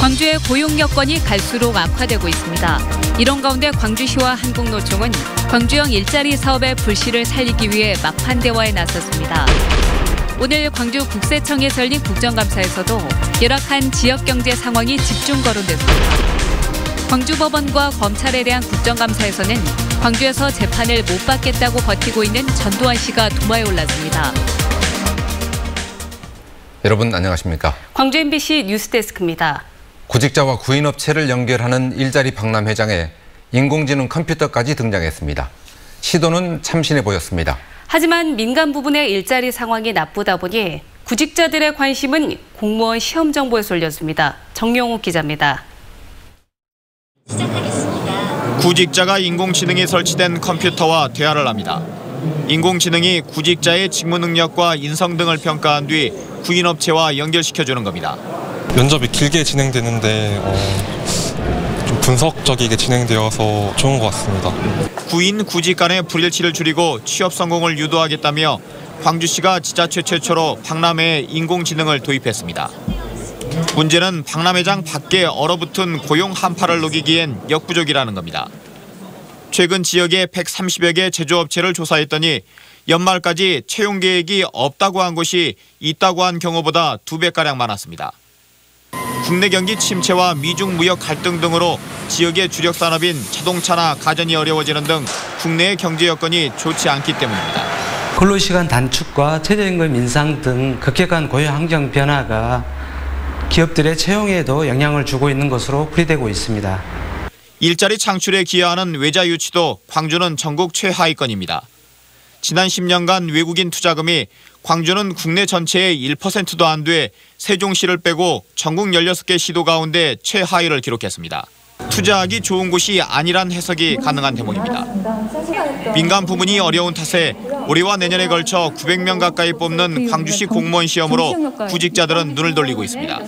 광주의 고용 여건이 갈수록 악화되고 있습니다. 이런 가운데 광주시와 한국노총은 광주형 일자리 사업의 불씨를 살리기 위해 막판 대화에 나섰습니다. 오늘 광주 국세청에서 열린 국정감사에서도 열악한 지역경제 상황이 집중 거론됐습니다. 광주법원과 검찰에 대한 국정감사에서는 광주에서 재판을 못 받겠다고 버티고 있는 전두환 씨가 도마에 올랐습니다. 여러분 안녕하십니까? 광주 MBC 뉴스데스크입니다. 구직자와 구인업체를 연결하는 일자리 박람회장에 인공지능 컴퓨터까지 등장했습니다. 시도는 참신해 보였습니다. 하지만 민간 부분의 일자리 상황이 나쁘다 보니 구직자들의 관심은 공무원 시험 정보에 쏠렸습니다. 정용욱 기자입니다. 구직자가 인공지능에 설치된 컴퓨터와 대화를 합니다. 인공지능이 구직자의 직무 능력과 인성 등을 평가한 뒤 구인업체와 연결시켜주는 겁니다. 면접이 길게 진행되는데 좀 분석적이게 진행되어서 좋은 것 같습니다. 구인, 구직 간의 불일치를 줄이고 취업 성공을 유도하겠다며 광주시가 지자체 최초로 박람회에 인공지능을 도입했습니다. 문제는 박람회장 밖에 얼어붙은 고용 한파를 녹이기엔 역부족이라는 겁니다. 최근 지역의 130여 개 제조업체를 조사했더니 연말까지 채용 계획이 없다고 한 곳이 있다고 한 경우보다 2배가량 많았습니다. 국내 경기 침체와 미중 무역 갈등 등으로 지역의 주력 산업인 자동차나 가전이 어려워지는 등 국내의 경제 여건이 좋지 않기 때문입니다. 근로시간 단축과 최저임금 인상 등 급격한 고용 환경 변화가 기업들의 채용에도 영향을 주고 있는 것으로 풀이되고 있습니다. 일자리 창출에 기여하는 외자 유치도 광주는 전국 최하위권입니다. 지난 10년간 외국인 투자금이 광주는 국내 전체의 1%도 안 돼 세종시를 빼고 전국 16개 시도 가운데 최하위를 기록했습니다. 투자하기 좋은 곳이 아니란 해석이 가능한 대목입니다. 민간 부문이 어려운 탓에 올해와 내년에 걸쳐 900명 가까이 뽑는 광주시 공무원 시험으로 구직자들은 눈을 돌리고 있습니다.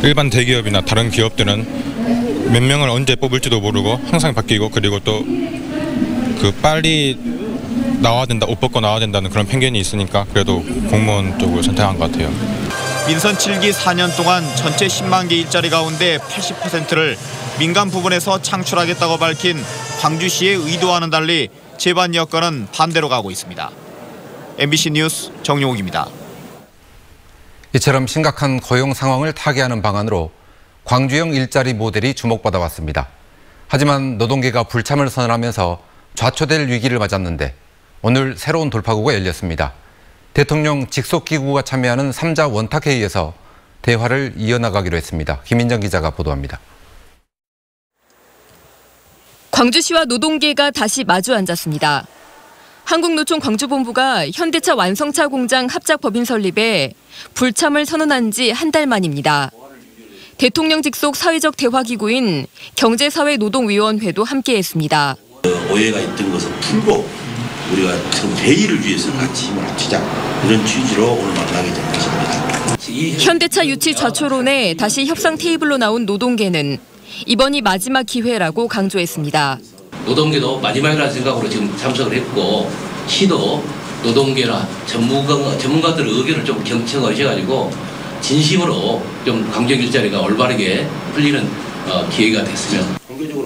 일반 대기업이나 다른 기업들은 몇 명을 언제 뽑을지도 모르고 항상 바뀌고, 그리고 또 빨리 나와야 된다, 옷 벗고 나와야 된다는 그런 편견이 있으니까 그래도 공무원 쪽을 선택한 것 같아요. 민선 7기 4년 동안 전체 10만 개 일자리 가운데 80%를 민간 부분에서 창출하겠다고 밝힌 광주시의 의도와는 달리 제반 여건은 반대로 가고 있습니다. MBC 뉴스 정용욱입니다. 이처럼 심각한 고용 상황을 타개하는 방안으로 광주형 일자리 모델이 주목받아 왔습니다. 하지만 노동계가 불참을 선언하면서 좌초될 위기를 맞았는데 오늘 새로운 돌파구가 열렸습니다. 대통령 직속기구가 참여하는 3자 원탁회의에서 대화를 이어나가기로 했습니다. 김인정 기자가 보도합니다. 광주시와 노동계가 다시 마주 앉았습니다. 한국노총 광주본부가 현대차 완성차 공장 합작 법인 설립에 불참을 선언한 지 한 달 만입니다. 대통령 직속 사회적 대화기구인 경제사회노동위원회도 함께했습니다. 오해가 있던 것을 풀고 우리가 큰 회의를 위해서 같이 힘을 합치자, 이런 취지로 오늘 만나게 된 것입니다. 현대차 유치 좌초론에 다시 협상 테이블로 나온 노동계는 이번이 마지막 기회라고 강조했습니다. 노동계도 마지막이라는 생각으로 지금 참석을 했고, 시도 노동계나 전문가들의 의견을 좀 경청하셔가지고 진심으로 좀 광주형 일자리가 올바르게 풀리는 기회가 됐으면.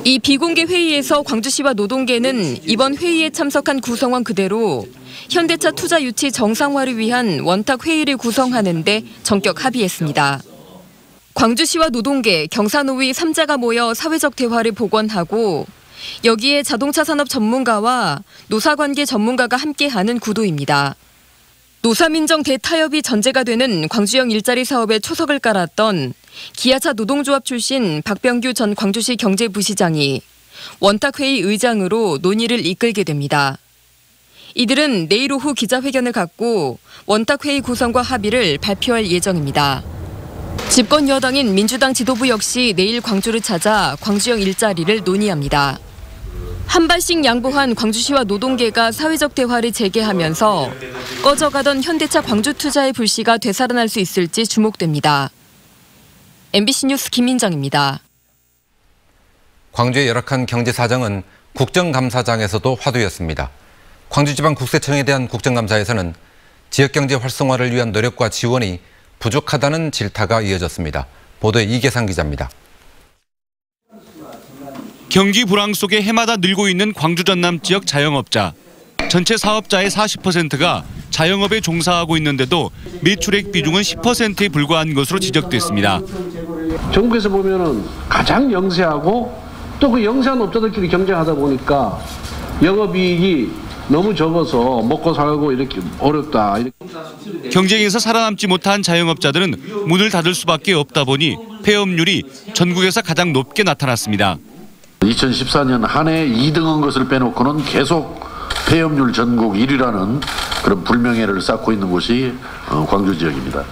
이 비공개 회의에서 광주시와 노동계는 이번 회의에 참석한 구성원 그대로 현대차 투자 유치 정상화를 위한 원탁 회의를 구성하는 데 전격 합의했습니다. 광주시와 노동계, 경사노위 3자가 모여 사회적 대화를 복원하고 여기에 자동차 산업 전문가와 노사관계 전문가가 함께하는 구도입니다. 노사민정 대타협이 전제가 되는 광주형 일자리 사업에 초석을 깔았던 기아차 노동조합 출신 박병규 전 광주시 경제부시장이 원탁회의 의장으로 논의를 이끌게 됩니다. 이들은 내일 오후 기자회견을 갖고 원탁회의 구성과 합의를 발표할 예정입니다. 집권 여당인 민주당 지도부 역시 내일 광주를 찾아 광주형 일자리를 논의합니다. 한 발씩 양보한 광주시와 노동계가 사회적 대화를 재개하면서 꺼져가던 현대차 광주 투자의 불씨가 되살아날 수 있을지 주목됩니다. MBC 뉴스 김민정입니다. 광주의 열악한 경제 사정은 국정감사장에서도 화두였습니다. 광주지방국세청에 대한 국정감사에서는 지역경제 활성화를 위한 노력과 지원이 부족하다는 질타가 이어졌습니다. 보도에 이계상 기자입니다. 경기 불황 속에 해마다 늘고 있는 광주 전남 지역 자영업자. 전체 사업자의 40%가 자영업에 종사하고 있는데도 매출액 비중은 10%에 불과한 것으로 지적됐습니다. 전국에서 보면은 가장 영세하고 또 그 영세한 업자들끼리 경쟁하다 보니까 영업이익이 너무 적어서 먹고 살고 이렇게 어렵다. 경쟁에서 살아남지 못한 자영업자들은 문을 닫을 수밖에 없다 보니 폐업률이 전국에서 가장 높게 나타났습니다. 2014년 한 해 2등한 것을 빼놓고는 계속 폐업률 전국 1위라는 그런 불명예를 쌓고 있는 곳이 광주 지역입니다.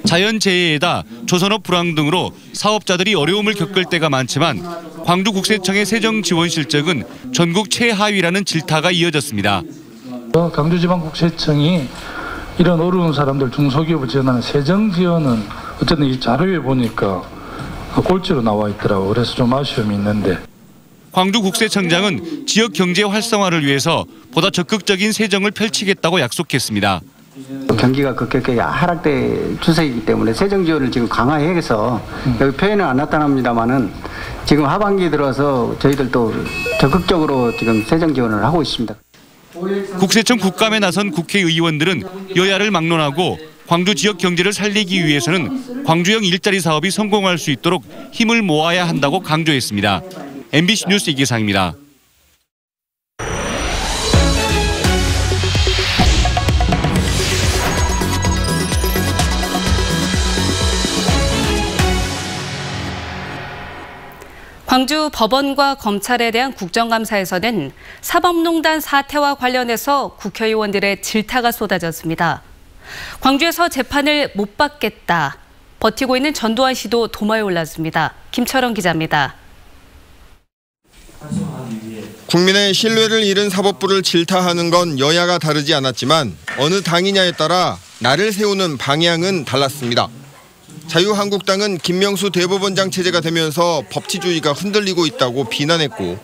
자연재해에다 조선업 불황 등으로 사업자들이 어려움을 겪을 때가 많지만 광주국세청의 세정지원 실적은 전국 최하위라는 질타가 이어졌습니다. 광주지방국세청이 이런 어려운 사람들 중소기업을 지원하는 세정지원은 어쨌든 이 자료에 보니까 꼴찌로 나와 있더라고요. 그래서 좀 아쉬움이 있는데. 광주국세청장은 지역 경제 활성화를 위해서 보다 적극적인 세정을 펼치겠다고 약속했습니다. 경기가 급격하게 하락될 추세이기 때문에 세정 지원을 지금 강화해서 여기 표현은 안 나타납니다만은 지금 하반기 들어서 저희들도 적극적으로 지금 세정 지원을 하고 있습니다. 국세청 국감에 나선 국회의원들은 여야를 막론하고 광주 지역 경제를 살리기 위해서는 광주형 일자리 사업이 성공할 수 있도록 힘을 모아야 한다고 강조했습니다. MBC 뉴스 이기상입니다. 광주 법원과 검찰에 대한 국정감사에서는 사법농단 사태와 관련해서 국회의원들의 질타가 쏟아졌습니다. 광주에서 재판을 못 받겠다. 버티고 있는 전두환 씨도 도마에 올랐습니다. 김철원 기자입니다. 국민의 신뢰를 잃은 사법부를 질타하는 건 여야가 다르지 않았지만 어느 당이냐에 따라 나를 세우는 방향은 달랐습니다. 자유한국당은 김명수 대법원장 체제가 되면서 법치주의가 흔들리고 있다고 비난했고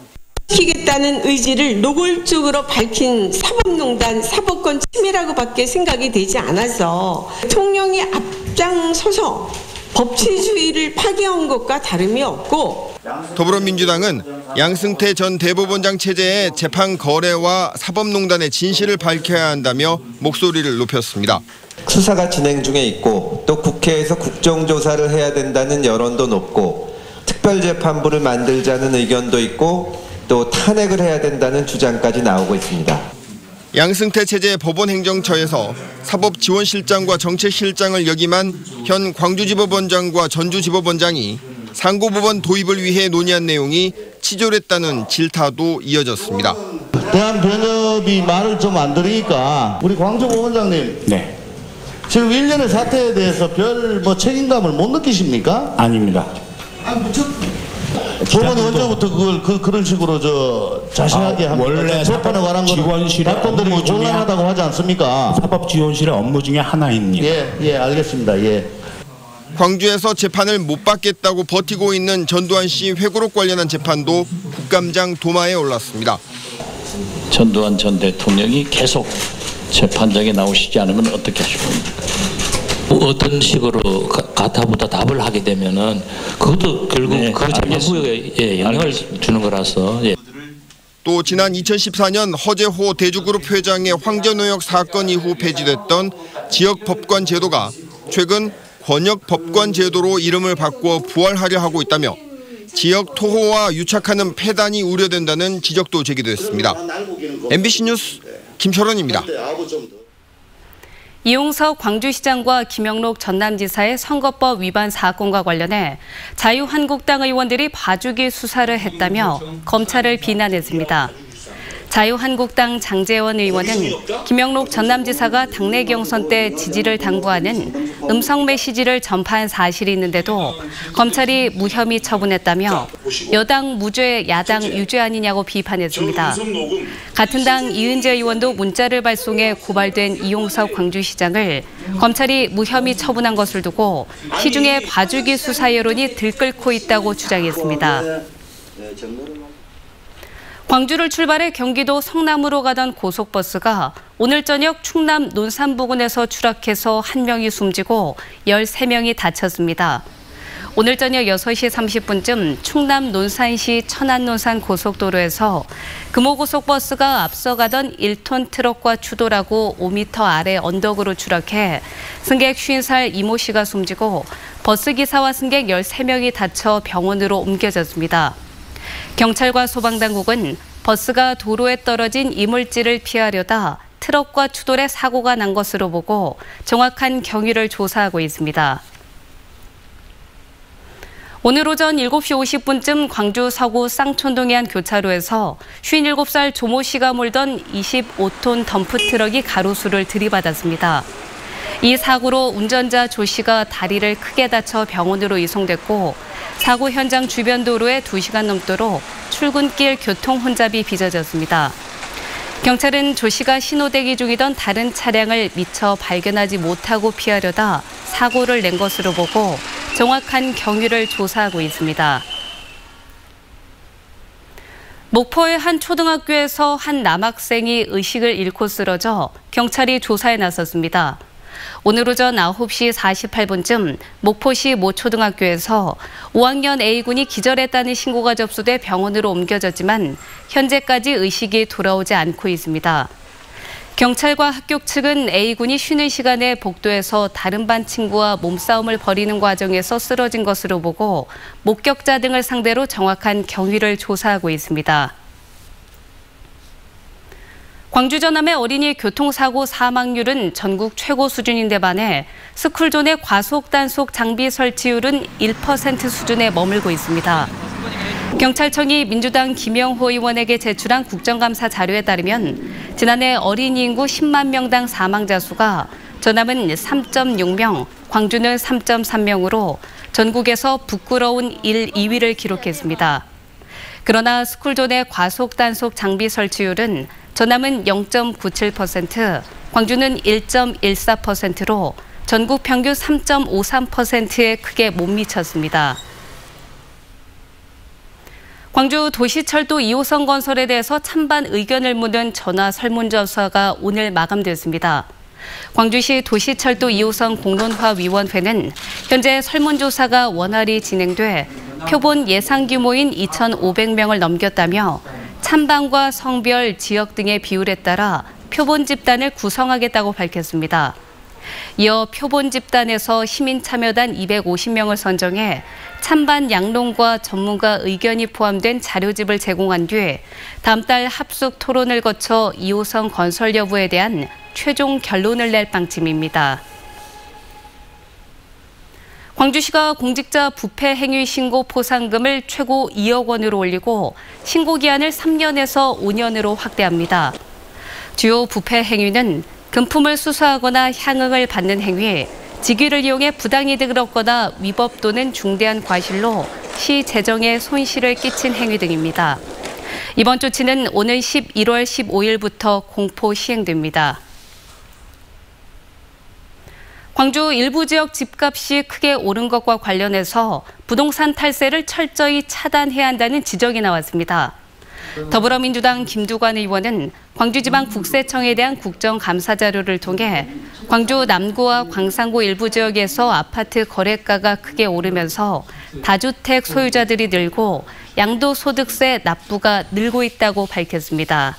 지키겠다는 의지를 노골적으로 밝힌 사법농단, 사법권 침해라고밖에 생각이 되지 않아서 대통령이 앞장서서 법치주의를 파괴한 것과 다름이 없고 더불어민주당은 양승태 전 대법원장 체제의 재판 거래와 사법농단의 진실을 밝혀야 한다며 목소리를 높였습니다. 수사가 진행 중에 있고 또 국회에서 국정조사를 해야 된다는 여론도 높고 특별재판부를 만들자는 의견도 있고 또 탄핵을 해야 된다는 주장까지 나오고 있습니다. 양승태 체제 법원행정처에서 사법지원실장과 정책실장을 역임한 현 광주지법원장과 전주지법원장이 상고법원 도입을 위해 논의한 내용이 치졸했다는 질타도 이어졌습니다. 대한변협이 말을 좀 안 들으니까 우리 광주법원장님 네. 지금 1년의 사태에 대해서 별 책임감을 못 느끼십니까? 아닙니다. 법원이 언제부터 그런 식으로 자세하게 원래 재판에 관한 지원실의 박건들이 곤란하다고 하지 않습니까? 사법지원실의 업무 중에 하나입니다. 예, 알겠습니다. 예. 광주에서 재판을 못 받겠다고 버티고 있는 전두환 씨 회고록 관련한 재판도 국감장 도마에 올랐습니다. 전두환 전 대통령이 계속 재판장에 나오시지 않으면 어떻게 하실 겁니까? 어떤 식으로 가타부타 답을 하게 되면은 그것도 결국 네, 그 재판부에 영향을 주는 거라서. 예. 또 지난 2014년 허재호 대주그룹 회장의 황제노역 사건 이후 폐지됐던 지역법관 제도가 최근 권역법관 제도로 이름을 바꿔 부활하려 하고 있다며 지역 토호와 유착하는 폐단이 우려된다는 지적도 제기됐습니다. MBC 뉴스 김철원입니다. 이용석 광주시장과 김영록 전남지사의 선거법 위반 사건과 관련해 자유한국당 의원들이 봐주기 수사를 했다며 검찰을 비난했습니다. 자유한국당 장재원 의원은 김영록 전남지사가 당내 경선 때 지지를 당부하는 음성 메시지를 전파한 사실이 있는데도 검찰이 무혐의 처분했다며 여당 무죄, 야당 유죄 아니냐고 비판했습니다. 같은 당 이은재 의원도 문자를 발송해 고발된 이용석 광주시장을 검찰이 무혐의 처분한 것을 두고 시중에 봐주기 수사 여론이 들끓고 있다고 주장했습니다. 광주를 출발해 경기도 성남으로 가던 고속버스가 오늘 저녁 충남 논산 부근에서 추락해서 1명이 숨지고 13명이 다쳤습니다. 오늘 저녁 6시 30분쯤 충남 논산시 천안논산 고속도로에서 금호고속버스가 앞서가던 1톤 트럭과 추돌하고 5m 아래 언덕으로 추락해 승객 50살 이모 씨가 숨지고 버스기사와 승객 13명이 다쳐 병원으로 옮겨졌습니다. 경찰과 소방당국은 버스가 도로에 떨어진 이물질을 피하려다 트럭과 추돌해 사고가 난 것으로 보고 정확한 경위를 조사하고 있습니다. 오늘 오전 7시 50분쯤 광주 서구 쌍촌동의 한 교차로에서 57살 조모 씨가 몰던 25톤 덤프트럭이 가로수를 들이받았습니다. 이 사고로 운전자 조 씨가 다리를 크게 다쳐 병원으로 이송됐고 사고 현장 주변 도로에 2시간 넘도록 출근길 교통 혼잡이 빚어졌습니다. 경찰은 조 씨가 신호대기 중이던 다른 차량을 미처 발견하지 못하고 피하려다 사고를 낸 것으로 보고 정확한 경위를 조사하고 있습니다. 목포의 한 초등학교에서 한 남학생이 의식을 잃고 쓰러져 경찰이 조사에 나섰습니다. 오늘 오전 9시 48분쯤 목포시 모 초등학교에서 5학년 A군이 기절했다는 신고가 접수돼 병원으로 옮겨졌지만 현재까지 의식이 돌아오지 않고 있습니다. 경찰과 학교 측은 A군이 쉬는 시간에 복도에서 다른 반 친구와 몸싸움을 벌이는 과정에서 쓰러진 것으로 보고 목격자 등을 상대로 정확한 경위를 조사하고 있습니다. 광주 전남의 어린이 교통사고 사망률은 전국 최고 수준인데 반해 스쿨존의 과속 단속 장비 설치율은 1% 수준에 머물고 있습니다. 경찰청이 민주당 김영호 의원에게 제출한 국정감사 자료에 따르면 지난해 어린이 인구 10만 명당 사망자 수가 전남은 3.6명, 광주는 3.3명으로 전국에서 부끄러운 1, 2위를 기록했습니다. 그러나 스쿨존의 과속 단속 장비 설치율은 전남은 0.97%, 광주는 1.14%로 전국 평균 3.53%에 크게 못 미쳤습니다. 광주 도시철도 2호선 건설에 대해서 찬반 의견을 묻는 전화 설문조사가 오늘 마감됐습니다. 광주시 도시철도 2호선 공론화위원회는 현재 설문조사가 원활히 진행돼 표본 예상 규모인 2,500명을 넘겼다며 찬반과 성별, 지역 등의 비율에 따라 표본 집단을 구성하겠다고 밝혔습니다. 이어 표본 집단에서 시민참여단 250명을 선정해 찬반 양론과 전문가 의견이 포함된 자료집을 제공한 뒤 다음 달 합숙 토론을 거쳐 2호선 건설 여부에 대한 최종 결론을 낼 방침입니다. 광주시가 공직자 부패 행위 신고 포상금을 최고 2억 원으로 올리고 신고 기한을 3년에서 5년으로 확대합니다. 주요 부패 행위는 금품을 수수하거나 향응을 받는 행위, 직위를 이용해 부당이득을 얻거나 위법 또는 중대한 과실로 시 재정에 손실을 끼친 행위 등입니다. 이번 조치는 오는 11월 15일부터 공포 시행됩니다. 광주 일부 지역 집값이 크게 오른 것과 관련해서 부동산 탈세를 철저히 차단해야 한다는 지적이 나왔습니다. 더불어민주당 김두관 의원은 광주지방국세청에 대한 국정감사 자료를 통해 광주 남구와 광산구 일부 지역에서 아파트 거래가가 크게 오르면서 다주택 소유자들이 늘고 양도소득세 납부가 늘고 있다고 밝혔습니다.